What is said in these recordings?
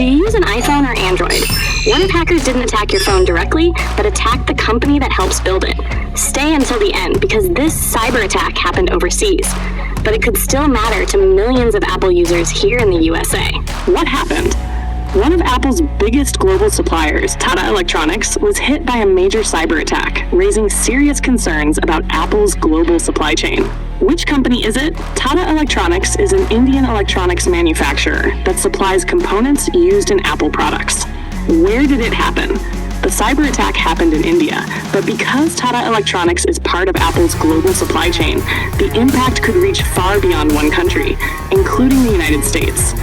Do you use an iPhone or Android? What if hackers didn't attack your phone directly, but attacked the company that helps build it? Stay until the end, because this cyber attack happened overseas, but it could still matter to millions of Apple users here in the USA. What happened? One of Apple's biggest global suppliers, Tata Electronics, was hit by a major cyber attack, raising serious concerns about Apple's global supply chain. Which company is it? Tata Electronics is an Indian electronics manufacturer that supplies components used in Apple products. Where did it happen? The cyber attack happened in India, but because Tata Electronics is part of Apple's global supply chain, the impact could reach far beyond one country, including the United States.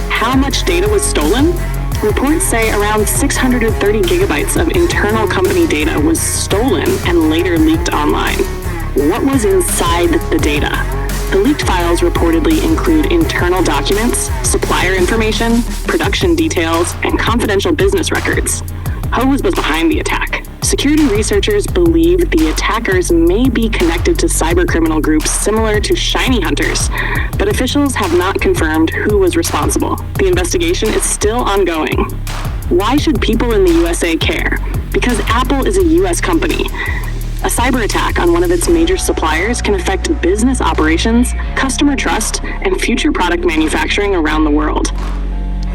How much data was stolen? Reports say around 630 gigabytes of internal company data was stolen and later leaked online. What was inside the data? The leaked files reportedly include internal documents, supplier information, production details, and confidential business records. Who was behind the attack? Security researchers believe the attackers may be connected to cybercriminal groups similar to ShinyHunters, but officials have not confirmed who was responsible. The investigation is still ongoing. Why should people in the USA care? Because Apple is a US company. A cyber attack on one of its major suppliers can affect business operations, customer trust, and future product manufacturing around the world.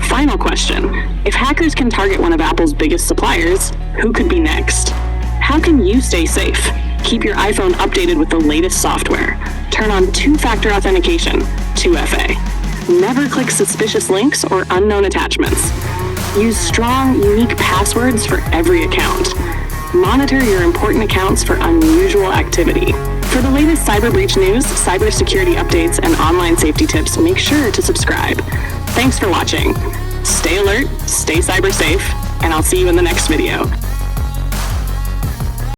Final question. If hackers can target one of Apple's biggest suppliers, who could be next? How can you stay safe? Keep your iPhone updated with the latest software. Turn on two-factor authentication, 2FA. Never click suspicious links or unknown attachments. Use strong, unique passwords for every account. Monitor your important accounts for unusual activity. For the latest cyber breach news, cybersecurity updates, and online safety tips, make sure to subscribe. Thanks for watching. Stay alert, stay cyber safe, and I'll see you in the next video.